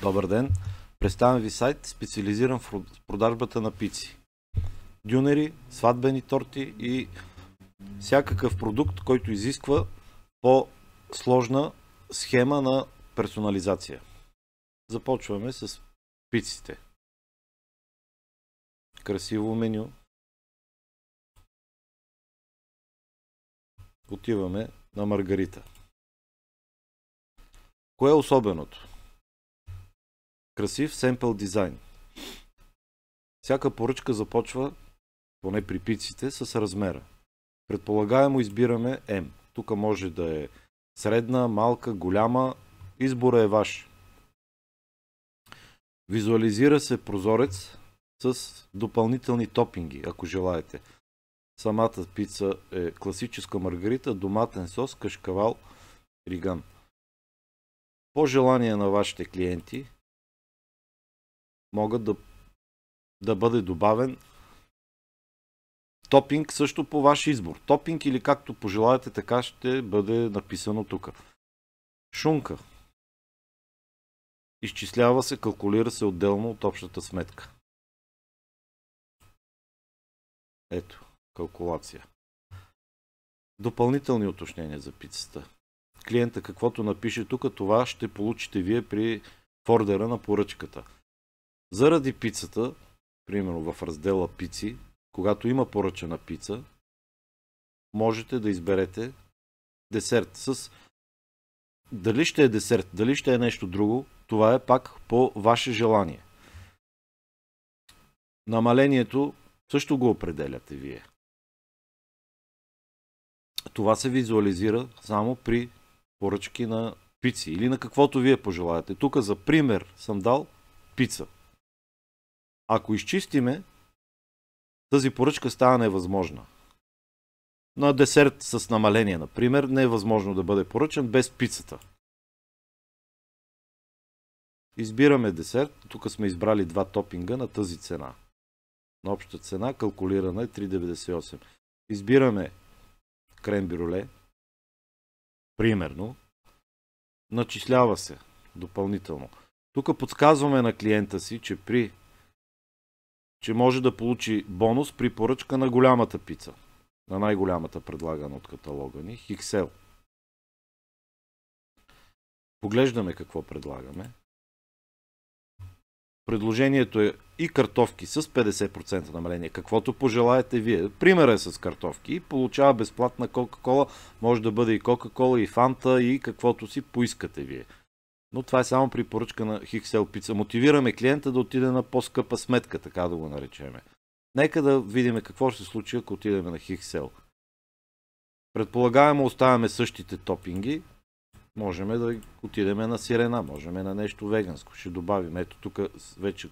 Добър ден! Представям ви сайт, специализиран в продажбата на пици. Дюнери, сватбени торти и всякакъв продукт, който изисква по-сложна схема на персонализация. Започваме с пиците. Красиво меню. Отиваме на маргарита. Кое е особеното? Красив семпъл дизайн. Всяка поръчка започва, поне при пиците, с размера. Предполагаемо избираме М. Тук може да е средна, малка, голяма. Избора е ваш. Визуализира се прозорец с допълнителни топинги, ако желаете. Самата пица е класическа маргарита, доматен сос, кашкавал, риган. По желание на вашите клиенти могат да бъде добавен топинг също по ваш избор. Топинг или както пожелаете, така ще бъде написано тук. Шунка. Изчислява се, калкулира се отделно от общата сметка. Ето, калкулация. Допълнителни уточнения за пицата. Клиента каквото напише тук, това ще получите вие при ордера на поръчката. Заради пицата, примерно в раздела пици, когато има поръчана пица, можете да изберете десерт с... Дали ще е десерт, дали ще е нещо друго, това е пак по ваше желание. Намалението също го определяте вие. Това се визуализира само при поръчки на пици или на каквото вие пожелаете. Тук за пример съм дал пица. Ако изчистиме, тази поръчка става невъзможна. На десерт с намаление, например, не е възможно да бъде поръчан без пицата. Избираме десерт. Тук сме избрали два топинга на тази цена. На обща цена калкулирана е 3,98. Избираме крем брюле. Примерно. Начислява се допълнително. Тук подсказваме на клиента си, че може да получи бонус при поръчка на голямата пица. На най-голямата предлагана от каталога ни. XL. Поглеждаме какво предлагаме. Предложението е и картофки с 50% намаление. Каквото пожелаете вие. Примерът е с картофки. Получава безплатна Кока-кола. Може да бъде и Кока-кола, и Фанта, и каквото си поискате вие. Но това е само при поръчка на XL пица. Мотивираме клиента да отиде на по-скъпа сметка, така да го наречеме. Нека да видим какво ще се случи, ако отидем на XL. Предполагаемо оставяме същите топинги. Можем да отидем на сирена, можем на нещо веганско. Ще добавим. Ето тук вече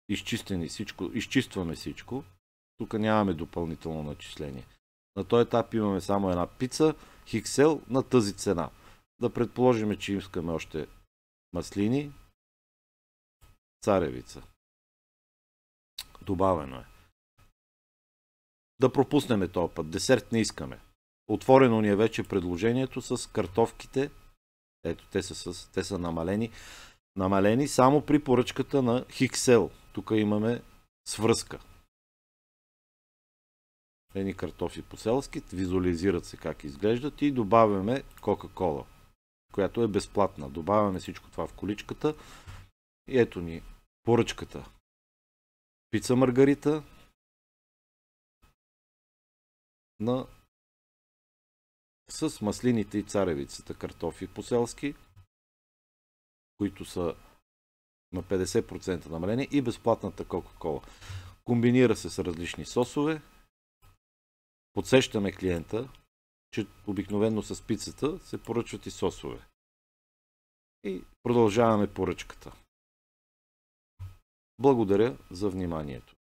изчистваме всичко. Тук нямаме допълнително начисление. На този етап имаме само една пица, XL на тази цена. Да предположим, че искаме още маслини, царевица. Добавено е. Да пропуснем този път. Десерт не искаме. Отворено ни е вече предложението с картофките. Ето, те са намалени. Намалени само при поръчката на XL. Тук имаме свръзка. Едни картофи по-селски, визуализират се как изглеждат и добавяме Кока-кола, която е безплатна. Добавяме всичко това в количката и ето ни поръчката. Пица маргарита с маслините и царевицата картофи по-селски, които са на 50% намаление и безплатната Кока-кола. Комбинира се с различни сосове. Подсещаме клиента, че обикновено с пицата се поръчват и сосове. И продължаваме поръчката. Благодаря за вниманието.